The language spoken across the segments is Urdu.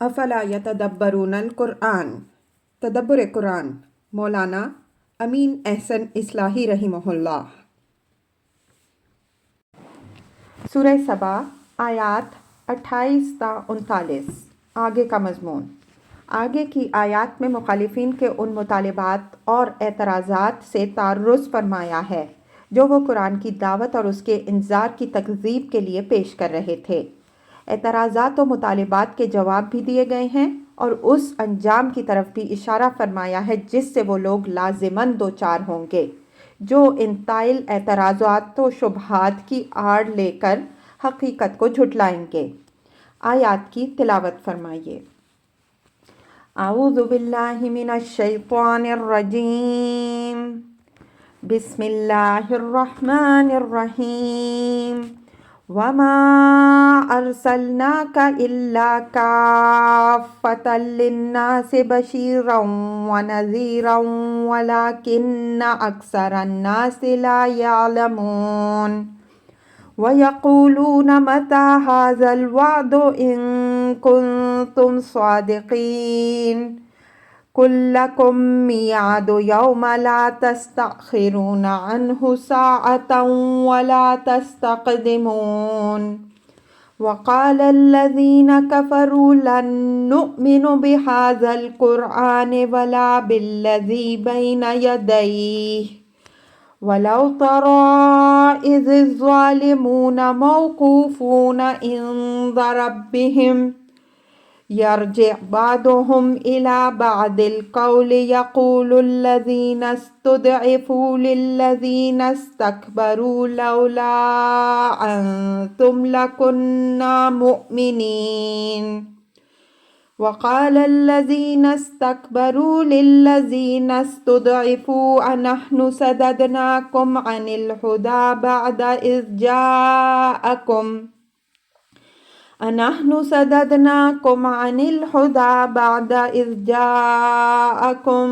افلا یتدبرون القرآن، تدبر قرآن، مولانا امین احسن اصلاحی رحمہ اللہ۔ سورہ سبا آیات 28 تا 39۔ آگے کا مضمون۔ آگے کی آیات میں مخالفین کے ان مطالبات اور اعتراضات سے تعرض فرمایا ہے جو وہ قرآن کی دعوت اور اس کے انذار کی تکذیب کے لیے پیش کر رہے تھے۔ اعتراضات و مطالبات کے جواب بھی دیے گئے ہیں اور اس انجام کی طرف بھی اشارہ فرمایا ہے جس سے وہ لوگ لازماً دوچار ہوں گے جو ان طائل اعتراضات و شبہات کی آڑ لے کر حقیقت کو جھٹلائیں گے۔ آیات کی تلاوت فرمائیے۔ اعوذ باللہ من الشیطان الرجیم، بسم اللہ الرحمن الرحیم۔ وما ارسلناک الا کافۃ للناس بشیرا ونذیرا ولکن اکثر الناس لا یعلمون۔ وَيَقُولُونَ مَتَى هَذَا الْوَعْدُ إِن كُنتُمْ صَادِقِينَ قُل لَّكُم مِّيعَادُ يَوْمٍ لَّا تَسْتَأْخِرُونَ عَنْهُ سَاعَةً وَلَا تَسْتَقْدِمُونَ۔ وَقَالَ الَّذِينَ كَفَرُوا لَن نُّؤْمِنَ بِهَٰذَا الْقُرْآنِ وَلَا بِالَّذِي بَيْنَ يَدَيْهِ وَلَوْ تَرَىٰ إِذِ الظَّالِمُونَ مَوْقُوفُونَ عِندَ رَبِّهِمْ يَرْجِعُ بَعْضُهُمْ إِلَىٰ بَعْضٍ الْقَوْلَ يَقُولُ الَّذِينَ اسْتُضْعِفُوا لِلَّذِينَ اسْتَكْبَرُوا لَوْلَا أَنتُمْ لَكُنَّا مُؤْمِنِينَ۔ وَقَالَ الَّذِينَ اسْتَكْبَرُوا لِلَّذِينَ اسْتُضْعِفُوا أَنَحْنُ صَدَدْنَاكُمْ عَنِ الْهُدَىٰ بَعْدَ إِذْ جَاءَكُمْ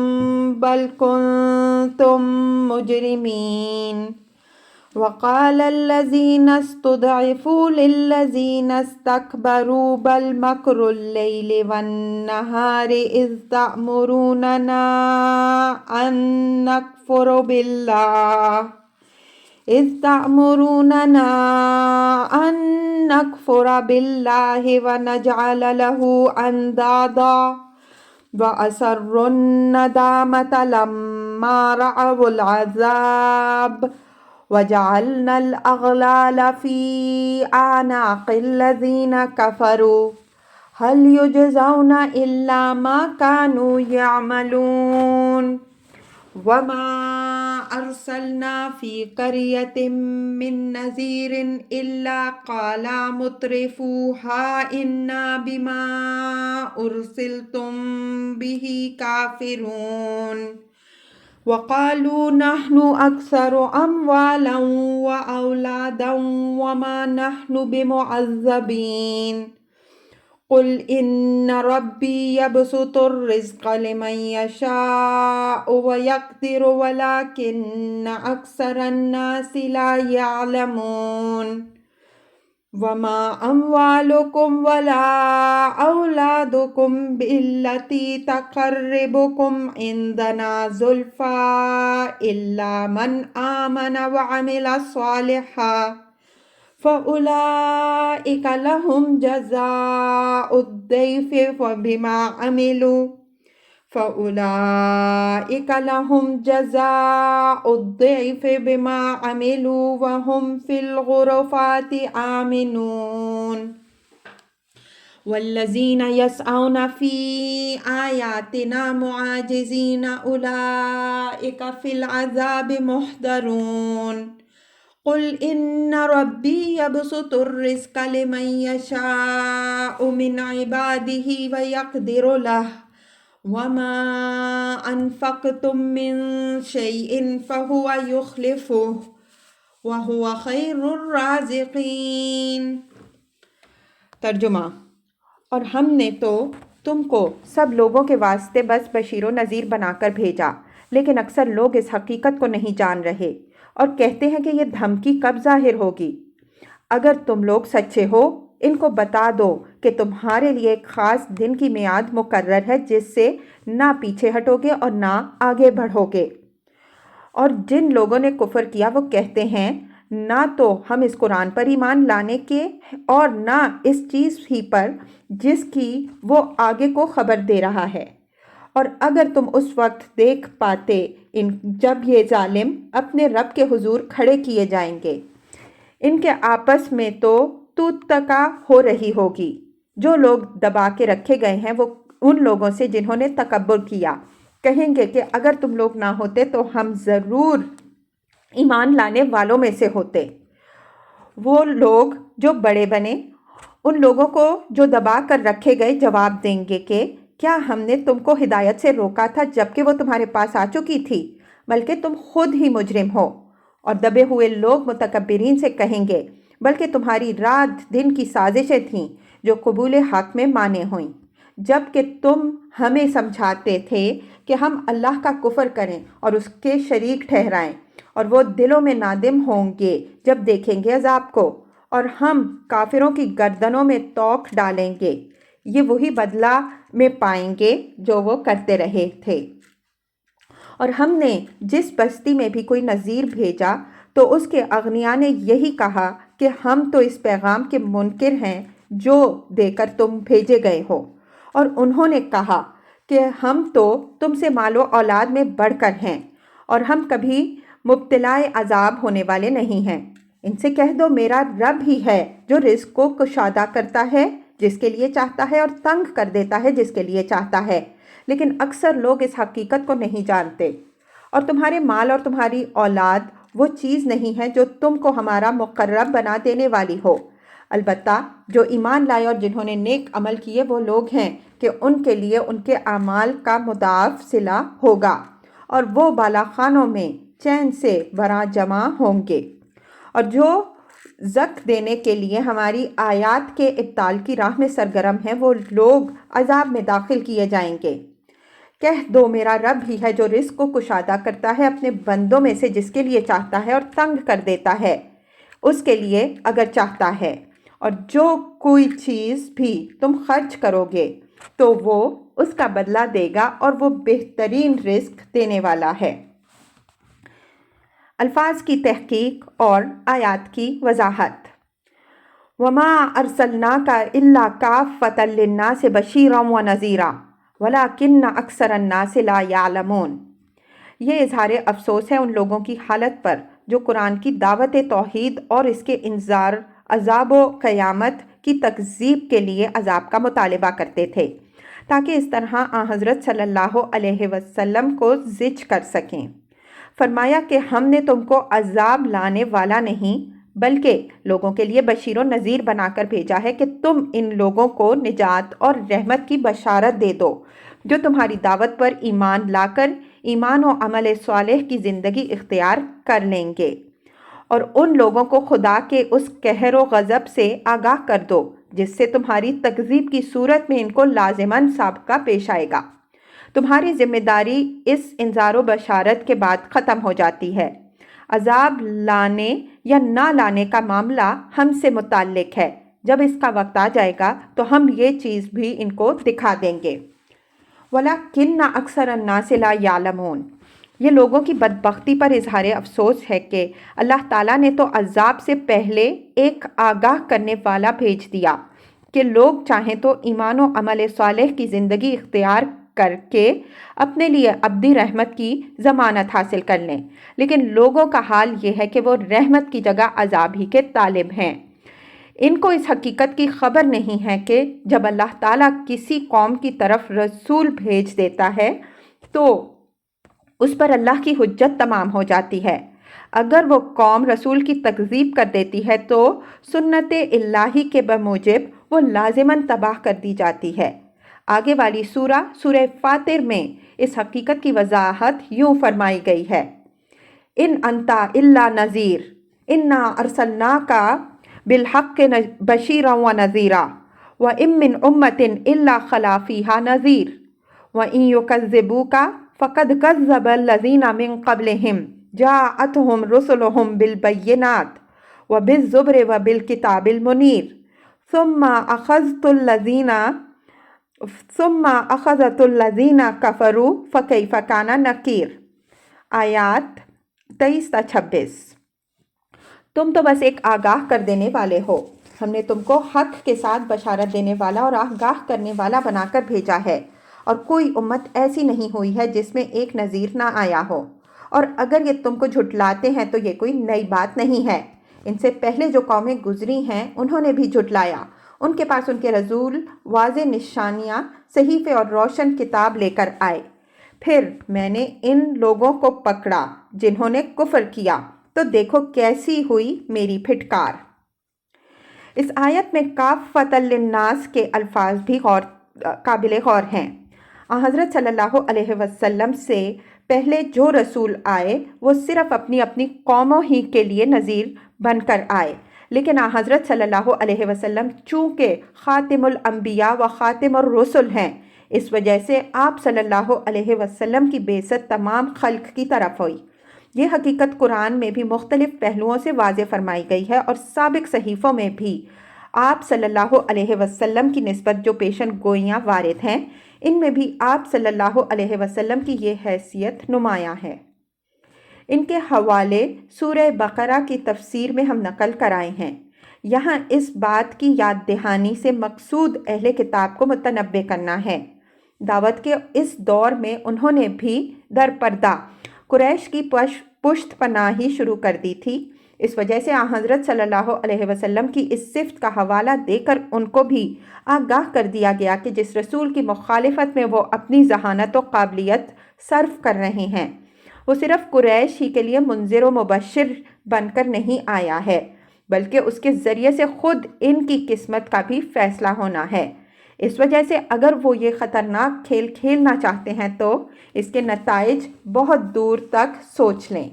بَلْ كُنتُم مُّجْرِمِينَ۔ وَقَالَ الَّذِينَ اسْتُضْعِفُوا لِلَّذِينَ اسْتَكْبَرُوا بَلْ مَكْرُ اللَّيْلِ وَالنَّهَارِ إِذْ تَأْمُرُونَنَا أَن نَّكْفُرَ بِاللَّهِ وَنَجْعَلَ لَهُ أَندَادًا وَأَسَرُّوا النَّدَامَةَ لَمَّا رَأَوُا الْعَذَابَ وَجَعَلْنَا الْأَغْلَالَ فِي أَعْنَاقِ الَّذِينَ كَفَرُوا هَلْ يُجْزَوْنَ إِلَّا مَا كَانُوا يَعْمَلُونَ۔ وَمَا أَرْسَلْنَا فِي قَرْيَةٍ مِّن نَّذِيرٍ إِلَّا قَالَ مُتْرَفُوهَا إِنَّا بِمَا أُرْسِلْتُم بِهِ كَافِرُونَ۔ وَقَالُوا نَحْنُ أَكْثَرُ أَمْوَالًا وَأَوْلَادًا وَمَا نَحْنُ بِمُعَذَّبِينَ قُلْ إِنَّ رَبِّي يَبْسُطُ الرِّزْقَ لِمَن يَشَاءُ وَيَقْدِرُ وَلَٰكِنَّ أَكْثَرَ النَّاسِ لَا يَعْلَمُونَ۔ وَمَا أَمْوَالُكُمْ وَلَا أَوْلَادُكُمْ بِالَّتِي تُقَرِّبُكُمْ عِندَنَا زُلْفَىٰ إِلَّا مَنْ آمَنَ وَعَمِلَ صَالِحًا فَأُولَٰئِكَ لَهُمْ جَزَاءُ الضِّعْفِ بِمَا عَمِلُوا وَهُمْ فِي الْغُرُفَاتِ آمِنُونَ۔ وَالَّذِينَ يَسْعَوْنَ فِي آيَاتِنَا مُعَاجِزِينَ أُولَٰئِكَ فِي الْعَذَابِ مُحْضَرُونَ۔ قُلْ إِنَّ رَبِّي يَبْسُطُ الرِّزْقَ لِمَن يَشَاءُ مِنْ عِبَادِهِ وَيَقْدِرُ لَهُ وَمَا أَنفَقْتُم مِّن شَيْءٍ فَهُوَ يُخْلِفُهُ وَهُوَ خَيْرُ الرَّازِقِينَ۔ ترجمہ۔ اور ہم نے تو تم کو سب لوگوں کے واسطے بس بشیر و نذیر بنا کر بھیجا، لیکن اکثر لوگ اس حقیقت کو نہیں جان رہے اور کہتے ہیں کہ یہ دھمکی کب ظاہر ہوگی۔ اگر تم لوگ سچے ہو ان کو بتا دو کہ تمہارے لیے ایک خاص دن کی میعاد مقرر ہے جس سے نہ پیچھے ہٹو گے اور نہ آگے بڑھو گے۔ اور جن لوگوں نے کفر کیا وہ کہتے ہیں نہ تو ہم اس قرآن پر ایمان لانے کے اور نہ اس چیز ہی پر جس کی وہ آگے کو خبر دے رہا ہے۔ اور اگر تم اس وقت دیکھ پاتے جب یہ ظالم اپنے رب کے حضور کھڑے کیے جائیں گے، ان کے آپس میں تو تکا ہو رہی ہوگی۔ جو لوگ دبا کے رکھے گئے ہیں وہ ان لوگوں سے جنہوں نے تکبر کیا کہیں گے کہ اگر تم لوگ نہ ہوتے تو ہم ضرور ایمان لانے والوں میں سے ہوتے۔ وہ لوگ جو بڑے بنے ان لوگوں کو جو دبا کر رکھے گئے جواب دیں گے کہ کیا ہم نے تم کو ہدایت سے روکا تھا جبکہ وہ تمہارے پاس آ چکی تھی، بلکہ تم خود ہی مجرم ہو۔ اور دبے ہوئے لوگ متکبرین سے کہیں گے بلکہ تمہاری رات دن کی سازشیں تھیں جو قبول حق میں مانے ہوئیں، جبکہ تم ہمیں سمجھاتے تھے کہ ہم اللہ کا کفر کریں اور اس کے شریک ٹھہرائیں، اور وہ دلوں میں نادم ہوں گے جب دیکھیں گے عذاب کو، اور ہم کافروں کی گردنوں میں توق ڈالیں گے، یہ وہی بدلہ میں پائیں گے جو وہ کرتے رہے تھے۔ اور ہم نے جس بستی میں بھی کوئی نذیر بھیجا تو اس کے اغنیاء نے یہی کہا کہ ہم تو اس پیغام کے منکر ہیں جو دے کر تم بھیجے گئے ہو، اور انہوں نے کہا کہ ہم تو تم سے مال و اولاد میں بڑھ کر ہیں اور ہم کبھی مبتلا عذاب ہونے والے نہیں ہیں۔ ان سے کہہ دو میرا رب ہی ہے جو رزق کو کشادہ کرتا ہے جس کے لیے چاہتا ہے اور تنگ کر دیتا ہے جس کے لیے چاہتا ہے، لیکن اکثر لوگ اس حقیقت کو نہیں جانتے۔ اور تمہارے مال اور تمہاری اولاد وہ چیز نہیں ہے جو تم کو ہمارا مقرب بنا دینے والی ہو، البتہ جو ایمان لائے اور جنہوں نے نیک عمل کیے وہ لوگ ہیں کہ ان کے لیے ان کے اعمال کا مضاعف صلہ ہوگا اور وہ بالا خانوں میں چین سے براں جمع ہوں گے۔ اور جو زک دینے کے لیے ہماری آیات کے ابطال کی راہ میں سرگرم ہیں وہ لوگ عذاب میں داخل کیے جائیں گے۔ کہہ دو میرا رب ہی ہے جو رزق کو کشادہ کرتا ہے اپنے بندوں میں سے جس کے لیے چاہتا ہے اور تنگ کر دیتا ہے اس کے لیے اگر چاہتا ہے، اور جو کوئی چیز بھی تم خرچ کرو گے تو وہ اس کا بدلہ دے گا اور وہ بہترین رزق دینے والا ہے۔ الفاظ کی تحقیق اور آیات کی وضاحت۔ وَمَا أَرْسَلْنَاكَ إِلَّا كَافَّةً لِلنَّاسِ بَشِيرًا وَنَذِيرًا وَلَكِنَّ أَكْثَرَ النَّاسِ لَا يَعْلَمُونَ۔ یہ اظہار افسوس ہے ان لوگوں کی حالت پر جو قرآن کی دعوت توحید اور اس کے انذار عذاب و قیامت کی تکذیب کے لیے عذاب کا مطالبہ کرتے تھے تاکہ اس طرح آن حضرت صلی اللہ علیہ وسلم کو زج کر سکیں۔ فرمایا کہ ہم نے تم کو عذاب لانے والا نہیں بلکہ لوگوں کے لیے بشیر و نذیر بنا کر بھیجا ہے کہ تم ان لوگوں کو نجات اور رحمت کی بشارت دے دو جو تمہاری دعوت پر ایمان لا کر ایمان و عمل صالح کی زندگی اختیار کر لیں گے، اور ان لوگوں کو خدا کے اس قہر و غضب سے آگاہ کر دو جس سے تمہاری تکذیب کی صورت میں ان کو لازماً سابقہ پیش آئے گا۔ تمہاری ذمہ داری اس انذار و بشارت کے بعد ختم ہو جاتی ہے۔ عذاب لانے یا نہ لانے کا معاملہ ہم سے متعلق ہے، جب اس کا وقت آ جائے گا تو ہم یہ چیز بھی ان کو دکھا دیں گے۔ وَلَكِنَّ أَكْثَرَ النَّاسِ لَا يَعْلَمُونَ۔ یہ لوگوں کی بدبختی پر اظہار افسوس ہے کہ اللہ تعالیٰ نے تو عذاب سے پہلے ایک آگاہ کرنے والا بھیج دیا کہ لوگ چاہیں تو ایمان و عمل صالح کی زندگی اختیار کر کے اپنے لیے ابدی رحمت کی ضمانت حاصل کر لیں، لیکن لوگوں کا حال یہ ہے کہ وہ رحمت کی جگہ عذاب ہی کے طالب ہیں۔ ان کو اس حقیقت کی خبر نہیں ہے کہ جب اللہ تعالیٰ کسی قوم کی طرف رسول بھیج دیتا ہے تو اس پر اللہ کی حجت تمام ہو جاتی ہے۔ اگر وہ قوم رسول کی تکذیب کر دیتی ہے تو سنت الہی کے بموجب وہ لازماً تباہ کر دی جاتی ہے۔ آگے والی سورہ فاطر میں اس حقیقت کی وضاحت یوں فرمائی گئی ہے: ان انت الا نذیر انا ارسلناک بالحق بشیرا ونذیرا وان من امۃ الا خلا فیہا نذیر وان یکذبوک فقد کذب الذین من قبلہم جاءتہم رسلہم بالبینات وبالزبر وبالکتاب المنیر ثم أخذت الذین کفروا فکیف کان نکیر۔ آیات 23 تا 26۔ تم تو بس ایک آگاہ کر دینے والے ہو، ہم نے تم کو حق کے ساتھ بشارت دینے والا اور آگاہ کرنے والا بنا کر بھیجا ہے، اور کوئی امت ایسی نہیں ہوئی ہے جس میں ایک نذیر نہ آیا ہو، اور اگر یہ تم کو جھٹلاتے ہیں تو یہ کوئی نئی بات نہیں ہے۔ ان سے پہلے جو قومیں گزری ہیں انہوں نے بھی جھٹلایا، ان کے پاس ان کے رسول واضح نشانیاں، صحیفے اور روشن کتاب لے کر آئے، پھر میں نے ان لوگوں کو پکڑا جنہوں نے کفر کیا، تو دیکھو کیسی ہوئی میری پھٹکار۔ اس آیت میں کافۃ للناس کے الفاظ بھی قابل غور ہیں۔ حضرت صلی اللہ علیہ وسلم سے پہلے جو رسول آئے وہ صرف اپنی اپنی قوموں ہی کے لیے نذیر بن کر آئے، لیکن حضرت صلی اللہ علیہ وسلم چونکہ خاتم الانبیاء و خاتم الرسل ہیں، اس وجہ سے آپ صلی اللہ علیہ وسلم کی بعثت تمام خلق کی طرف ہوئی۔ یہ حقیقت قرآن میں بھی مختلف پہلوؤں سے واضح فرمائی گئی ہے، اور سابق صحیفوں میں بھی آپ صلی اللہ علیہ وسلم کی نسبت جو پیشن گوئیاں وارد ہیں، ان میں بھی آپ صلی اللہ علیہ وسلم کی یہ حیثیت نمایاں ہے۔ ان کے حوالے سورہ بقرہ کی تفسیر میں ہم نقل کرائے ہیں۔ یہاں اس بات کی یاد دہانی سے مقصود اہل کتاب کو متنبہ کرنا ہے۔ دعوت کے اس دور میں انہوں نے بھی در پردہ قریش کی پشت پناہی شروع کر دی تھی، اس وجہ سے حضرت صلی اللہ علیہ وسلم کی اس صفت کا حوالہ دے کر ان کو بھی آگاہ کر دیا گیا کہ جس رسول کی مخالفت میں وہ اپنی ذہانت و قابلیت صرف کر رہے ہیں، وہ صرف قریش ہی کے لیے منذر و مبشر بن کر نہیں آیا ہے، بلکہ اس کے ذریعے سے خود ان کی قسمت کا بھی فیصلہ ہونا ہے۔ اس وجہ سے اگر وہ یہ خطرناک کھیل کھیلنا چاہتے ہیں تو اس کے نتائج بہت دور تک سوچ لیں۔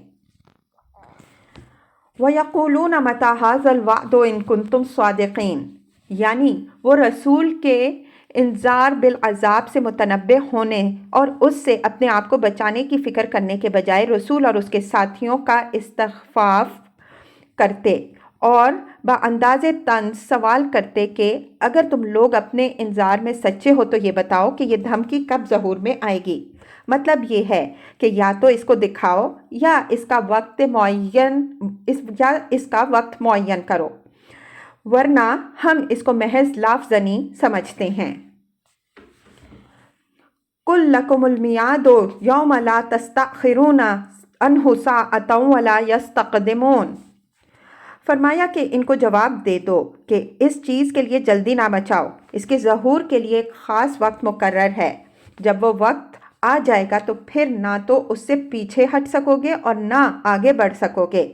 وَيَقُولُونَ مَتَىٰ هَٰذَا الْوَعْدُ إِن كُنتُمْ صَادِقِينَ، یعنی وہ رسول کے انذار بالعذاب سے متنبہ ہونے اور اس سے اپنے آپ کو بچانے کی فکر کرنے کے بجائے رسول اور اس کے ساتھیوں کا استخفاف کرتے اور بانداز طنز سوال کرتے کہ اگر تم لوگ اپنے انذار میں سچے ہو تو یہ بتاؤ کہ یہ دھمکی کب ظہور میں آئے گی۔ مطلب یہ ہے کہ یا تو اس کو دکھاؤ یا اس کا وقت معین کرو، ورنہ ہم اس کو محض لافزنی سمجھتے ہیں۔ قُل لَكُمُ الْمِيعَادُ يَوْمَ لَا تَسْتَأْخِرُونَ عَنْهُ سَاعَةً وَلَا يَسْتَقْدِمُونَ۔ فرمایا کہ ان کو جواب دے دو کہ اس چیز کے لیے جلدی نہ مچاؤ، اس کے ظہور کے لیے ایک خاص وقت مقرر ہے، جب وہ وقت آ جائے گا تو پھر نہ تو اس سے پیچھے ہٹ سکو گے اور نہ آگے بڑھ سکو گے۔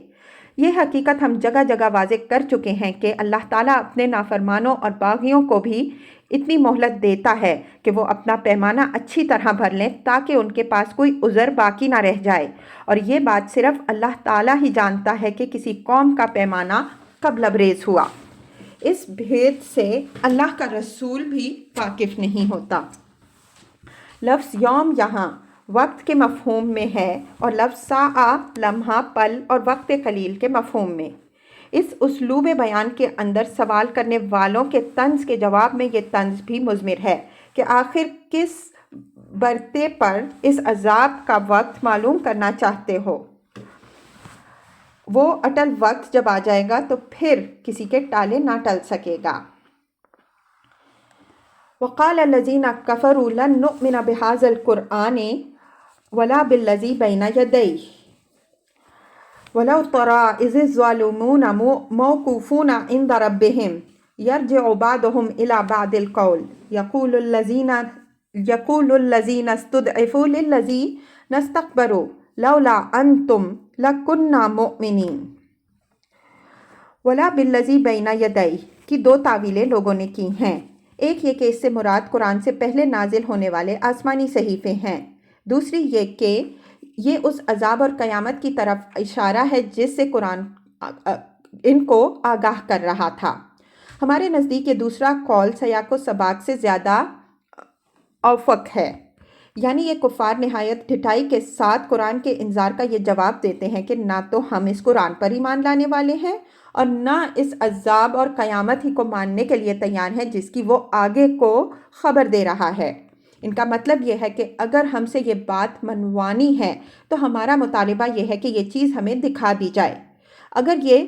یہ حقیقت ہم جگہ جگہ واضح کر چکے ہیں کہ اللہ تعالیٰ اپنے نافرمانوں اور باغیوں کو بھی اتنی مہلت دیتا ہے کہ وہ اپنا پیمانہ اچھی طرح بھر لیں تاکہ ان کے پاس کوئی عذر باقی نہ رہ جائے، اور یہ بات صرف اللہ تعالیٰ ہی جانتا ہے کہ کسی قوم کا پیمانہ کب لبریز ہوا۔ اس بھید سے اللہ کا رسول بھی واقف نہیں ہوتا۔ لفظ یوم یہاں وقت کے مفہوم میں ہے اور لفظ ساعہ لمحہ، پل اور وقت قلیل کے مفہوم میں۔ اس اسلوب بیان کے اندر سوال کرنے والوں کے طنز کے جواب میں یہ طنز بھی مضمر ہے کہ آخر کس برتے پر اس عذاب کا وقت معلوم کرنا چاہتے ہو۔ وہ اٹل وقت جب آ جائے گا تو پھر کسی کے ٹالے نہ ٹل سکے گا۔ وَقَالَ الَّذِينَ كَفَرُوا لَن نُؤْمِنَ بِهَٰذَا الْقُرْآنِ وَلَا بِالَّذِي بَيْنَ يَدَيْهِ وَلَوْ تَرَىٰ إِذِ الظَّالِمُونَ مَوْقُوفُونَ عِندَ رَبِّهِمْ يَرْجِعُ بَعْضُهُمْ إِلَىٰ بَعْضِ الْقَوْلِ يَقُولُ الَّذِينَ اسْتُضْعِفُوا لِلَّذِينَ اسْتَكْبَرُوا لَوْلَا أَنتُمْ لَكُنَّا مُؤْمِنِينَ۔ وَلَا بِالَّذِي بَيْنَ يَدَيْهِ کی دو تعویلیں لوگوں نے کی ہیں۔ ایک یہ کہ اس سے مراد قرآن سے پہلے نازل ہونے والے آسمانی صحیفے ہیں، دوسری یہ کہ یہ اس عذاب اور قیامت کی طرف اشارہ ہے جس سے قرآن ان کو آگاہ کر رہا تھا۔ ہمارے نزدیک یہ دوسرا قول سیاق و سباق سے زیادہ اوفق ہے، یعنی یہ کفار نہایت ڈھٹائی کے ساتھ قرآن کے انذار کا یہ جواب دیتے ہیں کہ نہ تو ہم اس قرآن پر ایمان لانے والے ہیں اور نہ اس عذاب اور قیامت ہی کو ماننے کے لیے تیار ہیں جس کی وہ آگے کو خبر دے رہا ہے۔ ان کا مطلب یہ ہے کہ اگر ہم سے یہ بات منوانی ہے تو ہمارا مطالبہ یہ ہے کہ یہ چیز ہمیں دکھا دی جائے۔ اگر یہ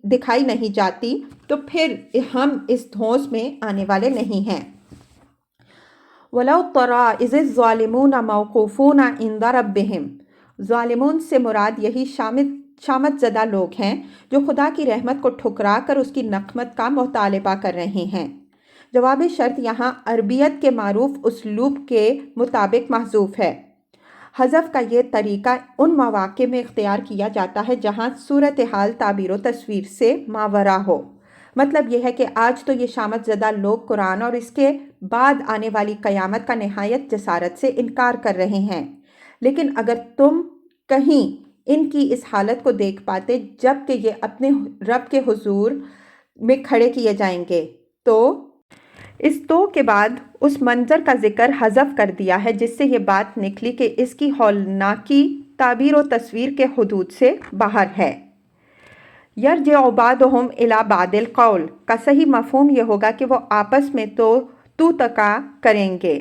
دکھائی نہیں جاتی تو پھر ہم اس دھونس میں آنے والے نہیں ہیں۔ وَلَوْ تَرَىٰ إِذِ الظَّالِمُونَ مَوْقُوفُونَ عِندَ رَبِّهِمْ، ظالمون سے مراد یہی شامت زدہ لوگ ہیں جو خدا کی رحمت کو ٹھکرا کر اس کی نقمت کا مطالبہ کر رہے ہیں۔ جواب شرط یہاں عربیت کے معروف اسلوب کے مطابق محذوف ہے۔ حذف کا یہ طریقہ ان مواقع میں اختیار کیا جاتا ہے جہاں صورتحال تعبیر و تصویر سے ماورا ہو۔ مطلب یہ ہے کہ آج تو یہ شامت زدہ لوگ قرآن اور اس کے بعد آنے والی قیامت کا نہایت جسارت سے انکار کر رہے ہیں، لیکن اگر تم کہیں ان کی اس حالت کو دیکھ پاتے جب کہ یہ اپنے رب کے حضور میں کھڑے کیے جائیں گے تو اس تو کے بعد اس منظر کا ذکر حذف کر دیا ہے جس سے یہ بات نکلی کہ اس کی ہولناکی تعبیر و تصویر کے حدود سے باہر ہے۔ یرجع بعضهم الی بعض القول کا صحیح مفہوم یہ ہوگا کہ وہ آپس میں تو تکا کریں گے۔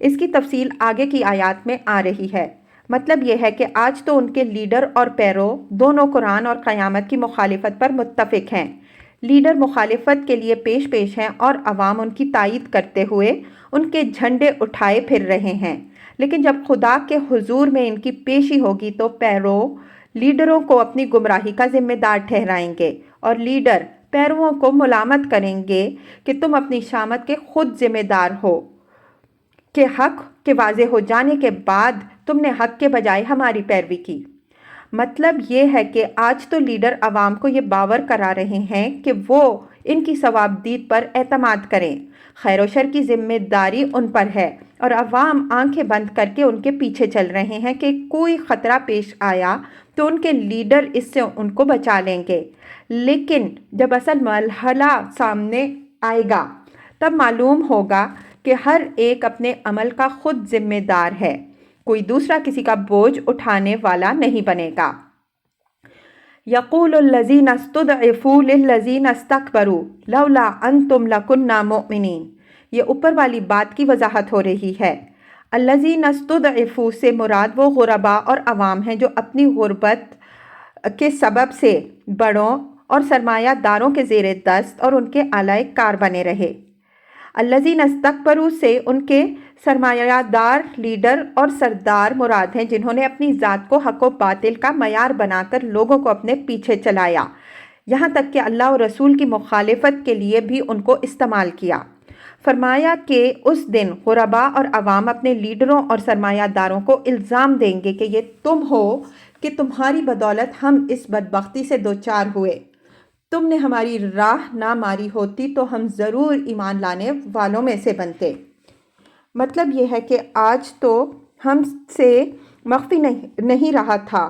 اس کی تفصیل آگے کی آیات میں آ رہی ہے۔ مطلب یہ ہے کہ آج تو ان کے لیڈر اور پیرو دونوں قرآن اور قیامت کی مخالفت پر متفق ہیں۔ لیڈر مخالفت کے لیے پیش ہیں اور عوام ان کی تائید کرتے ہوئے ان کے جھنڈے اٹھائے پھر رہے ہیں، لیکن جب خدا کے حضور میں ان کی پیشی ہوگی تو پیرو لیڈروں کو اپنی گمراہی کا ذمہ دار ٹھہرائیں گے اور لیڈر پیرووں کو ملامت کریں گے کہ تم اپنی شامت کے خود ذمہ دار ہو کہ حق کے واضح ہو جانے کے بعد تم نے حق کے بجائے ہماری پیروی کی۔ مطلب یہ ہے کہ آج تو لیڈر عوام کو یہ باور کرا رہے ہیں کہ وہ ان کی ثوابدید پر اعتماد کریں، خیر و شر کی ذمہ داری ان پر ہے، اور عوام آنکھیں بند کر کے ان کے پیچھے چل رہے ہیں کہ کوئی خطرہ پیش آیا تو ان کے لیڈر اس سے ان کو بچا لیں گے۔ لیکن جب اصل مرحلہ سامنے آئے گا تب معلوم ہوگا کہ ہر ایک اپنے عمل کا خود ذمہ دار ہے، کوئی دوسرا کسی کا بوجھ اٹھانے والا نہیں بنے گا۔ يَقُولُ الَّذِينَ اسْتُضْعِفُوا لِلَّذِينَ اسْتَكْبَرُوا لَوْلَا أَنْتُمْ لَكُنَّا مُؤْمِنِينَ۔ یہ اوپر والی بات کی وضاحت ہو رہی ہے۔ الَّذِينَ اسْتُضْعِفُوا سے مراد وہ غربا اور عوام ہیں جو اپنی غربت کے سبب سے بڑوں اور سرمایہ داروں کے زیر دست اور ان کے اعلی کار بنے رہے۔ الَّذِينَ اسْتَكْبَرُوا سے ان کے سرمایہ دار لیڈر اور سردار مراد ہیں جنہوں نے اپنی ذات کو حق و باطل کا معیار بنا کر لوگوں کو اپنے پیچھے چلایا، یہاں تک کہ اللہ اور رسول کی مخالفت کے لیے بھی ان کو استعمال کیا۔ فرمایا کہ اس دن غربا اور عوام اپنے لیڈروں اور سرمایہ داروں کو الزام دیں گے کہ یہ تم ہو کہ تمہاری بدولت ہم اس بدبختی سے دوچار ہوئے، تم نے ہماری راہ نہ ماری ہوتی تو ہم ضرور ایمان لانے والوں میں سے بنتے۔ مطلب یہ ہے کہ آج تو ہم سے مخفی نہیں رہا تھا،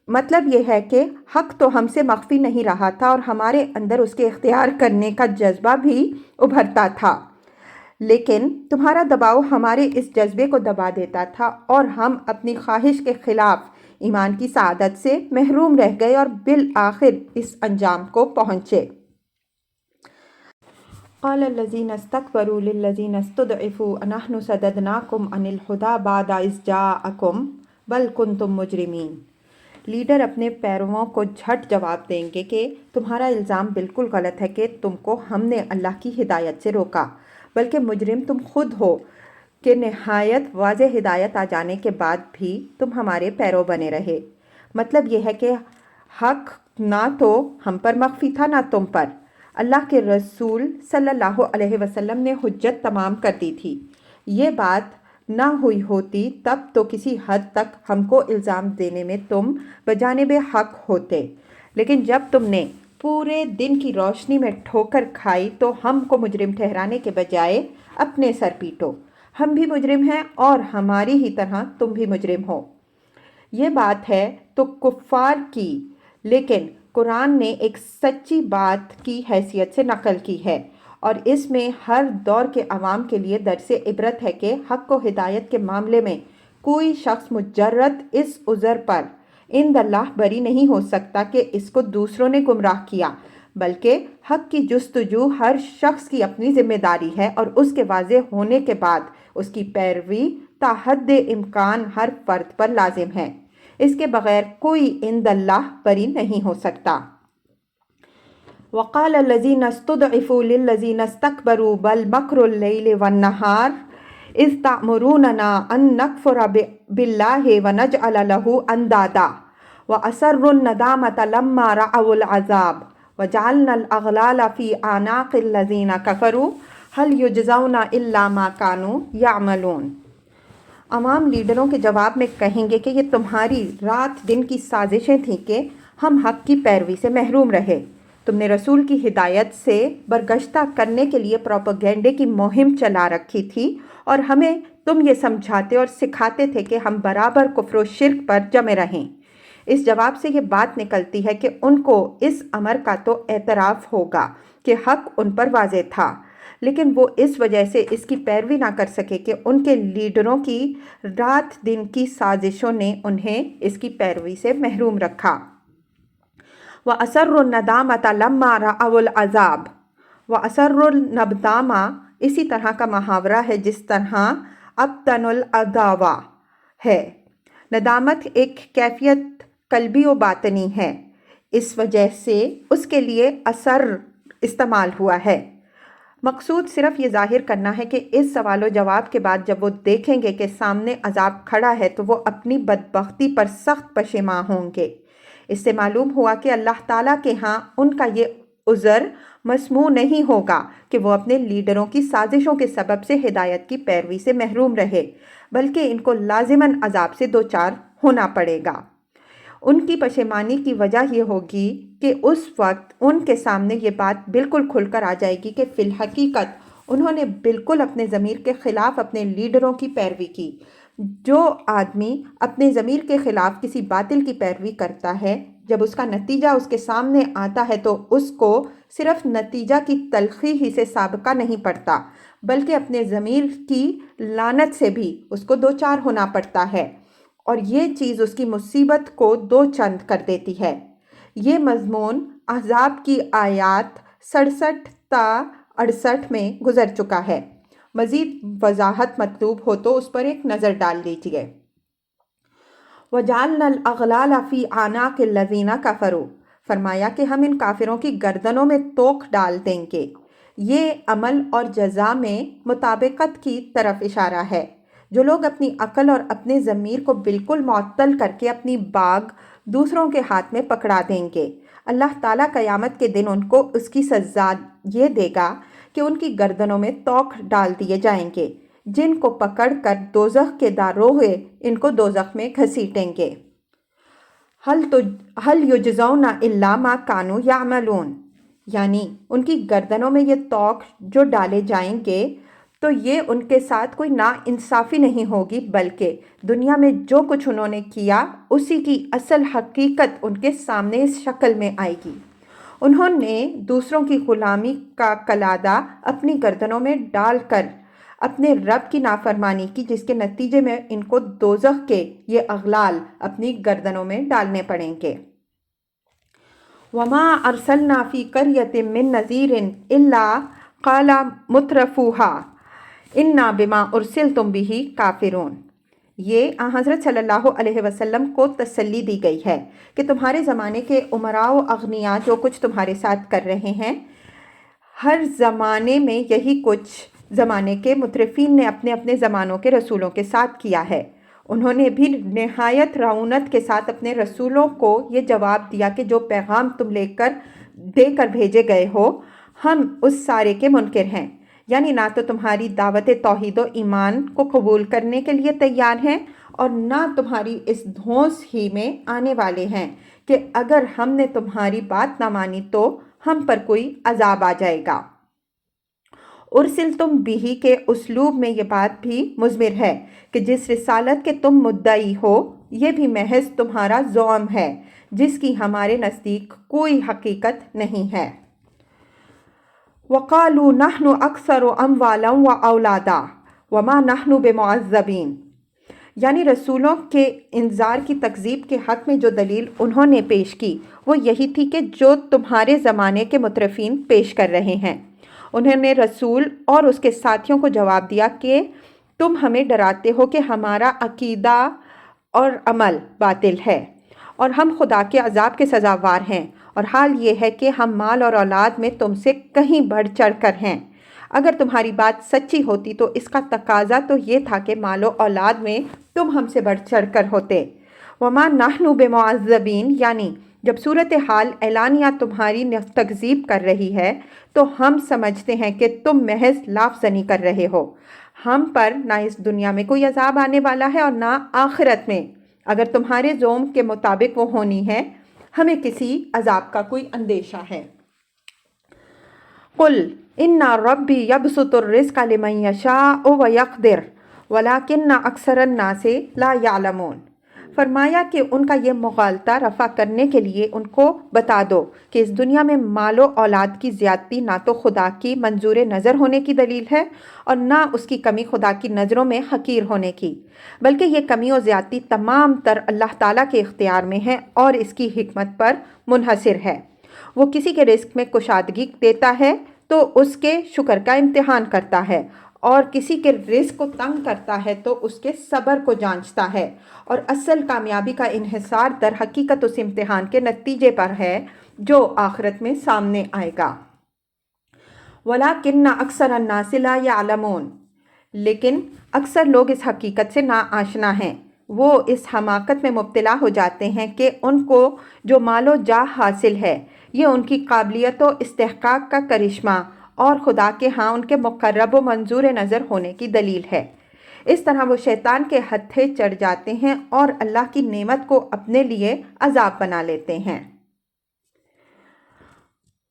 مطلب یہ ہے کہ حق تو ہم سے مخفی نہیں رہا تھا اور ہمارے اندر اس کے اختیار کرنے کا جذبہ بھی ابھرتا تھا، لیکن تمہارا دباؤ ہمارے اس جذبے کو دبا دیتا تھا اور ہم اپنی خواہش کے خلاف ایمان کی سعادت سے محروم رہ گئے اور بالآخر اس انجام کو پہنچے۔ قال الذين استكبروا للذين استضعفوا أنحن صددناكم عن الهدى بعد إذ جاءكم بل كنتم مجرمين۔ لیڈر اپنے پیرووں کو جھٹ جواب دیں گے کہ تمہارا الزام بالکل غلط ہے کہ تم کو ہم نے اللہ کی ہدایت سے روکا، بلکہ مجرم تم خود ہو کہ نہایت واضح ہدایت آ جانے کے بعد بھی تم ہمارے پیرو بنے رہے۔ مطلب یہ ہے کہ حق نہ تو ہم پر مخفی تھا نہ تم پر، اللہ کے رسول صلی اللہ علیہ وسلم نے حجت تمام کر دی تھی۔ یہ بات نہ ہوئی ہوتی تب تو کسی حد تک ہم کو الزام دینے میں تم بجانب حق ہوتے، لیکن جب تم نے پورے دن کی روشنی میں ٹھوکر کھائی تو ہم کو مجرم ٹھہرانے کے بجائے اپنے سر پیٹو، ہم بھی مجرم ہیں اور ہماری ہی طرح تم بھی مجرم ہو۔ یہ بات ہے تو کفار کی، لیکن قرآن نے ایک سچی بات کی حیثیت سے نقل کی ہے اور اس میں ہر دور کے عوام کے لیے درس عبرت ہے کہ حق و ہدایت کے معاملے میں کوئی شخص مجرد اس عذر پر عند اللہ بری نہیں ہو سکتا کہ اس کو دوسروں نے گمراہ کیا، بلکہ حق کی جستجو ہر شخص کی اپنی ذمہ داری ہے، اور اس کے واضح ہونے کے بعد اس کی پیروی تا حد امکان ہر فرد پر لازم ہے۔ اس کے بغیر کوئی عند اللہ بری نہیں ہو سکتا۔ وقال الذين استضعفوا للذين استكبروا بل مكر الليل والنهار إذ تأمروننا أن نكفر بالله ونجعل له أندادا وأسروا الندامة لما رأوا العذاب وجعلنا الأغلال في أعناق الذين كفروا هل يجزون إلا ما كانوا يعملون۔ عوام لیڈروں کے جواب میں کہیں گے کہ یہ تمہاری رات دن کی سازشیں تھیں کہ ہم حق کی پیروی سے محروم رہے۔ تم نے رسول کی ہدایت سے برگشتہ کرنے کے لیے پروپیگنڈے کی مہم چلا رکھی تھی، اور ہمیں تم یہ سمجھاتے اور سکھاتے تھے کہ ہم برابر کفر و شرک پر جمے رہیں۔ اس جواب سے یہ بات نکلتی ہے کہ ان کو اس امر کا تو اعتراف ہوگا کہ حق ان پر واضح تھا، لیکن وہ اس وجہ سے اس کی پیروی نہ کر سکے کہ ان کے لیڈروں کی رات دن کی سازشوں نے انہیں اس کی پیروی سے محروم رکھا۔ وَأَسَرُّوا النَّدَامَةَ لَمَّا رَأَوُا الْعَذَابَ۔ وَأَسَرُّوا النَّدَامَةَ اسی طرح کا محاورہ ہے جس طرح ابطن العداوہ ہے۔ ندامت ایک کیفیت قلبی و باطنی ہے، اس وجہ سے اس کے لیے اثر استعمال ہوا ہے۔ مقصود صرف یہ ظاہر کرنا ہے کہ اس سوال و جواب کے بعد جب وہ دیکھیں گے کہ سامنے عذاب کھڑا ہے تو وہ اپنی بدبختی پر سخت پشیماں ہوں گے۔ اس سے معلوم ہوا کہ اللہ تعالیٰ کے ہاں ان کا یہ عذر مسموع نہیں ہوگا کہ وہ اپنے لیڈروں کی سازشوں کے سبب سے ہدایت کی پیروی سے محروم رہے، بلکہ ان کو لازماً عذاب سے دوچار ہونا پڑے گا۔ ان کی پشیمانی کی وجہ یہ ہوگی کہ اس وقت ان کے سامنے یہ بات بالکل کھل کر آ جائے گی کہ فی الحقیقت انہوں نے بالکل اپنے ضمیر کے خلاف اپنے لیڈروں کی پیروی کی۔ جو آدمی اپنے ضمیر کے خلاف کسی باطل کی پیروی کرتا ہے، جب اس کا نتیجہ اس کے سامنے آتا ہے تو اس کو صرف نتیجہ کی تلخی ہی سے سابقہ نہیں پڑتا، بلکہ اپنے ضمیر کی لعنت سے بھی اس کو دوچار ہونا پڑتا ہے، اور یہ چیز اس کی مصیبت کو دو چند کر دیتی ہے۔ یہ مضمون احزاب کی آیات 67 تا 68 میں گزر چکا ہے۔ مزید وضاحت مطلوب ہو تو اس پر ایک نظر ڈال لیجیے۔ وَجَعَلْنَا الْأَغْلَالَ فِي أَعْنَاقِ الَّذِينَ كَفَرُوا، فرمایا کہ ہم ان کافروں کی گردنوں میں توق ڈال دیں گے۔ یہ عمل اور جزا میں مطابقت کی طرف اشارہ ہے۔ جو لوگ اپنی عقل اور اپنے ضمیر کو بالکل معطل کر کے اپنی باگ دوسروں کے ہاتھ میں پکڑا دیں گے، اللہ تعالیٰ قیامت کے دن ان کو اس کی سزا یہ دے گا کہ ان کی گردنوں میں توق ڈال دیے جائیں گے، جن کو پکڑ کر دوزخ کے داروغے ان کو دوزخ میں گھسیٹیں گے۔ هل یجزون الا ما كانوا یعملون، یعنی ان کی گردنوں میں یہ توق جو ڈالے جائیں گے تو یہ ان کے ساتھ کوئی ناانصافی نہیں ہوگی، بلکہ دنیا میں جو کچھ انہوں نے کیا اسی کی اصل حقیقت ان کے سامنے اس شکل میں آئے گی۔ انہوں نے دوسروں کی غلامی کا کلادہ اپنی گردنوں میں ڈال کر اپنے رب کی نافرمانی کی، جس کے نتیجے میں ان کو دوزخ کے یہ اغلال اپنی گردنوں میں ڈالنے پڑیں گے۔ وَمَا أَرْسَلْنَا فِي قَرْيَةٍ مِّن نَذِيرٍ إِلَّا قَالَ مُتْرَفُوهَا إِنَّا بِمَا أُرْسِلْتُمْ بِهِ كَافِرُونَ۔ یہ حضرت صلی اللہ علیہ وسلم کو تسلی دی گئی ہے کہ تمہارے زمانے کے امراء و اغنیاء جو کچھ تمہارے ساتھ کر رہے ہیں، ہر زمانے میں یہی کچھ زمانے کے مترفین نے اپنے اپنے زمانوں کے رسولوں کے ساتھ کیا ہے۔ انہوں نے بھی نہایت رعونت کے ساتھ اپنے رسولوں کو یہ جواب دیا کہ جو پیغام تم دے کر بھیجے گئے ہو ہم اس سارے کے منکر ہیں، یعنی نہ تو تمہاری دعوت توحید و ایمان کو قبول کرنے کے لیے تیار ہیں، اور نہ تمہاری اس دھونس ہی میں آنے والے ہیں کہ اگر ہم نے تمہاری بات نہ مانی تو ہم پر کوئی عذاب آ جائے گا۔ ارسلتم بھی کے اسلوب میں یہ بات بھی مضمر ہے کہ جس رسالت کے تم مدعی ہو یہ بھی محض تمہارا زعم ہے، جس کی ہمارے نزدیک کوئی حقیقت نہیں ہے۔ وَقَالُوا نَحْنُ أَكْثَرُ أَمْوَالًا وَأَوْلَادًا وَمَا نَحْنُ بِمُعَذَّبِينَ۔ یعنی رسولوں کے انذار کی تکذیب کے حق میں جو دلیل انہوں نے پیش کی وہ یہی تھی کہ جو تمہارے زمانے کے مترفین پیش کر رہے ہیں۔ انہوں نے رسول اور اس کے ساتھیوں کو جواب دیا کہ تم ہمیں ڈراتے ہو کہ ہمارا عقیدہ اور عمل باطل ہے اور ہم خدا کے عذاب کے سزاوار ہیں، اور حال یہ ہے کہ ہم مال اور اولاد میں تم سے کہیں بڑھ چڑھ کر ہیں۔ اگر تمہاری بات سچی ہوتی تو اس کا تقاضا تو یہ تھا کہ مال و اولاد میں تم ہم سے بڑھ چڑھ کر ہوتے۔ وما نحن بمعذبین، یعنی جب صورتحال اعلانیہ تمہاری تکذیب کر رہی ہے تو ہم سمجھتے ہیں کہ تم محض لافزنی کر رہے ہو۔ ہم پر نہ اس دنیا میں کوئی عذاب آنے والا ہے اور نہ آخرت میں۔ اگر تمہارے زوم کے مطابق وہ ہونی ہے، ہمیں کسی عذاب کا کوئی اندیشہ ہے۔ قل ان ربی یبسط الرزق لمن یشاء ویقدر ولکن اکثر الناس لا یعلمون۔ فرمایا کہ ان کا یہ مغالطہ رفع کرنے کے لیے ان کو بتا دو کہ اس دنیا میں مال و اولاد کی زیادتی نہ تو خدا کی منظور نظر ہونے کی دلیل ہے اور نہ اس کی کمی خدا کی نظروں میں حقیر ہونے کی، بلکہ یہ کمی و زیادتی تمام تر اللہ تعالیٰ کے اختیار میں ہے اور اس کی حکمت پر منحصر ہے۔ وہ کسی کے رزق میں کشادگی دیتا ہے تو اس کے شکر کا امتحان کرتا ہے، اور کسی کے رزق کو تنگ کرتا ہے تو اس کے صبر کو جانچتا ہے، اور اصل کامیابی کا انحصار در حقیقت اس امتحان کے نتیجے پر ہے جو آخرت میں سامنے آئے گا۔ وَلَكِنَّ أَكْثَرَ النَّاسِ لَا يَعْلَمُونَ، لیکن اکثر لوگ اس حقیقت سے ناآشنا ہیں۔ وہ اس حماقت میں مبتلا ہو جاتے ہیں کہ ان کو جو مال و جاہ حاصل ہے یہ ان کی قابلیت و استحقاق کا کرشمہ اور خدا کے ہاں ان کے مقرب و منظور نظر ہونے کی دلیل ہے۔ اس طرح وہ شیطان کے ہتھے چڑھ جاتے ہیں اور اللہ کی نعمت کو اپنے لیے عذاب بنا لیتے ہیں۔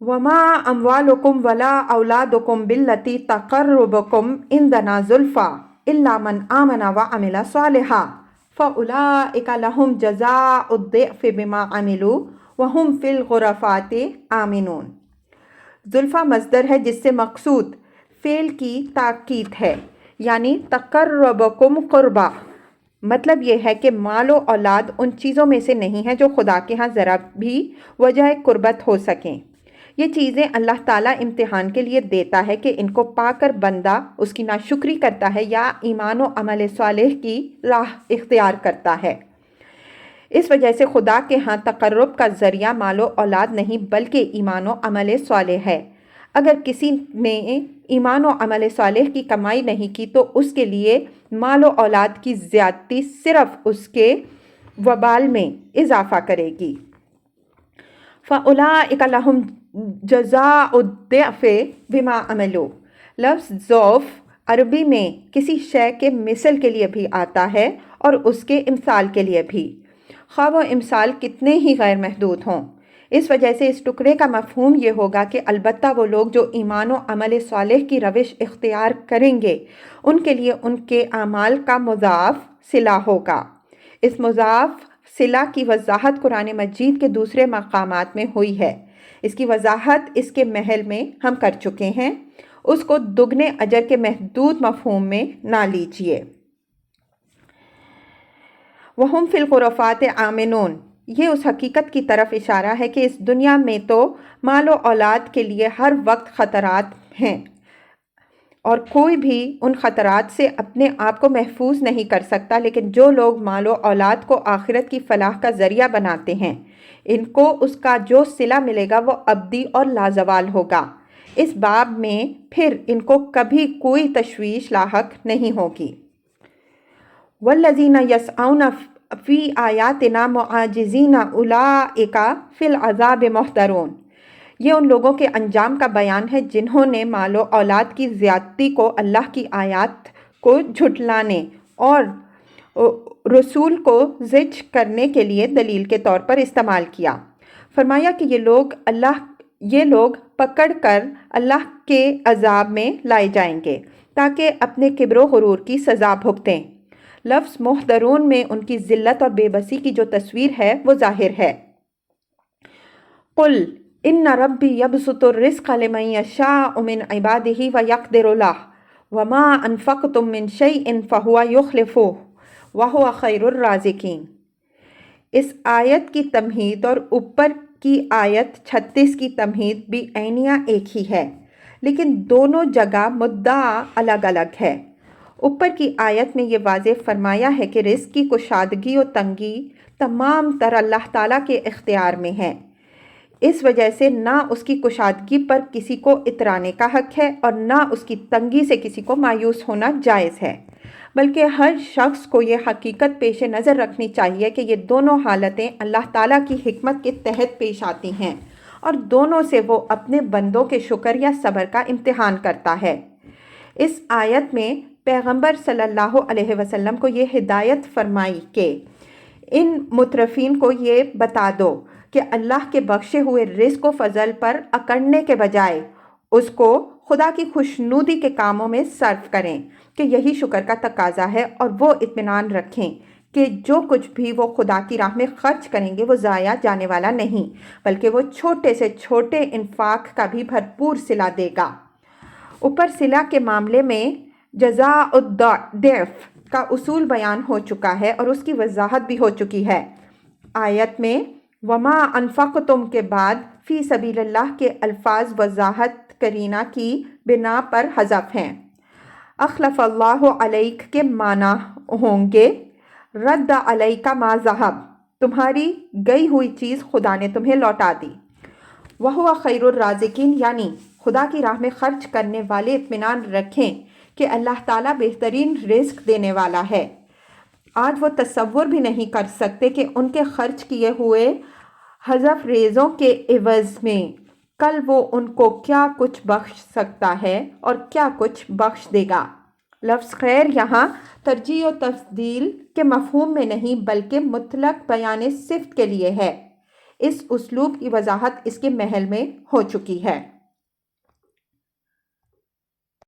وَمَا أَمْوَالُكُمْ وَلَا أَوْلَادُكُمْ بِالَّتِي تَقَرُّبُكُمْ عِنْدَنَا زُلْفَىٰ إِلَّا مَنْ آمَنَ وَعَمِلَ صَالِحًا فَأُولَٰئِكَ لَهُمْ جَزَاءُ الضِّعْفِ بِمَا عَمِلُوا وَهُمْ فِي الْغُرَفَاتِ آمِنُونَ۔ زلفہ مصدر ہے جس سے مقصود فعل کی تاکید ہے، یعنی تقربکم قربا۔ مطلب یہ ہے کہ مال و اولاد ان چیزوں میں سے نہیں ہے جو خدا کے ہاں ذرا بھی وجہ قربت ہو سکیں۔ یہ چیزیں اللہ تعالیٰ امتحان کے لیے دیتا ہے کہ ان کو پا کر بندہ اس کی ناشکری کرتا ہے یا ایمان و عمل صالح کی راہ اختیار کرتا ہے۔ اس وجہ سے خدا کے ہاں تقرب کا ذریعہ مال و اولاد نہیں بلکہ ایمان و عمل صالح ہے۔ اگر کسی نے ایمان و عمل صالح کی کمائی نہیں کی تو اس کے لیے مال و اولاد کی زیادتی صرف اس کے وبال میں اضافہ کرے گی۔ فَأُولَٰئِكَ لَهُمْ جَزَاءُ الضِّعْفِ بِمَا عَمِلُوا۔ لفظ ضعف عربی میں کسی شے کے مثل کے لیے بھی آتا ہے اور اس کے امثال کے لیے بھی، خواہ وہ امثال کتنے ہی غیر محدود ہوں۔ اس وجہ سے اس ٹکڑے کا مفہوم یہ ہوگا کہ البتہ وہ لوگ جو ایمان و عمل صالح کی روش اختیار کریں گے ان کے لیے ان کے اعمال کا مضاعف صلہ ہوگا۔ اس مضاعف صلہ کی وضاحت قرآن مجید کے دوسرے مقامات میں ہوئی ہے۔ اس کی وضاحت اس کے محل میں ہم کر چکے ہیں، اس کو دگنے اجر کے محدود مفہوم میں نہ لیجیے۔ وَهُمْ فِي الْغُرَفَاتِ آمِنُونَ، یہ اس حقیقت کی طرف اشارہ ہے کہ اس دنیا میں تو مال و اولاد کے لیے ہر وقت خطرات ہیں اور کوئی بھی ان خطرات سے اپنے آپ کو محفوظ نہیں کر سکتا، لیکن جو لوگ مال و اولاد کو آخرت کی فلاح کا ذریعہ بناتے ہیں ان کو اس کا جو صلہ ملے گا وہ ابدی اور لازوال ہوگا۔ اس باب میں پھر ان کو کبھی کوئی تشویش لاحق نہیں ہوگی۔ وَالَّذِينَ يَسْعَوْنَ فِي آيَاتِنَا مُعَاجِزِينَ أُولَٰئِكَ فِي الْعَذَابِ مُحْضَرُونَ۔ یہ ان لوگوں کے انجام کا بیان ہے جنہوں نے مال و اولاد کی زیادتی کو اللہ کی آیات کو جھٹلانے اور رسول کو زج کرنے کے لیے دلیل کے طور پر استعمال کیا۔ فرمایا کہ یہ لوگ پکڑ کر اللہ کے عذاب میں لائے جائیں گے تاکہ اپنے کبر و غرور کی سزا بھگتیں۔ لفظ محضرون میں ان کی ذلت اور بے بسی کی جو تصویر ہے وہ ظاہر ہے۔ قل ان ربی یبسط الرزق لمن یشاء من عبادہ ویقدر لہ وما انفقتم من شیء فہو یخلفہ وَهُوَ خَيْرُ الرَّازِقِينَ۔ اس آیت کی تمہید اور اوپر کی آیت 36 کی تمہید بھی عینیہ ایک ہی ہے، لیکن دونوں جگہ مدعا الگ الگ ہے۔ اوپر کی آیت میں یہ واضح فرمایا ہے کہ رزق کی کشادگی و تنگی تمام تر اللہ تعالیٰ کے اختیار میں ہے، اس وجہ سے نہ اس کی کشادگی پر کسی کو اترانے کا حق ہے اور نہ اس کی تنگی سے کسی کو مایوس ہونا جائز ہے، بلکہ ہر شخص کو یہ حقیقت پیش نظر رکھنی چاہیے کہ یہ دونوں حالتیں اللہ تعالیٰ کی حکمت کے تحت پیش آتی ہیں اور دونوں سے وہ اپنے بندوں کے شکر یا صبر کا امتحان کرتا ہے۔ اس آیت میں پیغمبر صلی اللہ علیہ وسلم کو یہ ہدایت فرمائی کہ ان مترفین کو یہ بتا دو کہ اللہ کے بخشے ہوئے رزق و فضل پر اکڑنے کے بجائے اس کو خدا کی خوشنودی کے کاموں میں صرف کریں کہ یہی شکر کا تقاضا ہے، اور وہ اطمینان رکھیں کہ جو کچھ بھی وہ خدا کی راہ میں خرچ کریں گے وہ ضائع جانے والا نہیں، بلکہ وہ چھوٹے سے چھوٹے انفاق کا بھی بھرپور صلہ دے گا۔ اوپر صلہ کے معاملے میں جزاء الضعف کا اصول بیان ہو چکا ہے اور اس کی وضاحت بھی ہو چکی ہے۔ آیت میں وما انفقتم کے بعد فی سبیل اللہ کے الفاظ وضاحت کرینہ کی بنا پر حذف ہیں۔ اخلف اللہ علیک کے معنی ہوں گے رد علیک ما ذہب، تمہاری گئی ہوئی چیز خدا نے تمہیں لوٹا دی۔ وہو خیر الرازقین، یعنی خدا کی راہ میں خرچ کرنے والے اطمینان رکھیں کہ اللہ تعالیٰ بہترین رزق دینے والا ہے۔ آج وہ تصور بھی نہیں کر سکتے کہ ان کے خرچ کیے ہوئے حذف ریزوں کے عوض میں کل وہ ان کو کیا کچھ بخش سکتا ہے اور کیا کچھ بخش دے گا۔ لفظ خیر یہاں ترجیح و تفضیل کے مفہوم میں نہیں بلکہ مطلق بیان صفت کے لیے ہے۔ اس اسلوب کی وضاحت اس کے محل میں ہو چکی ہے۔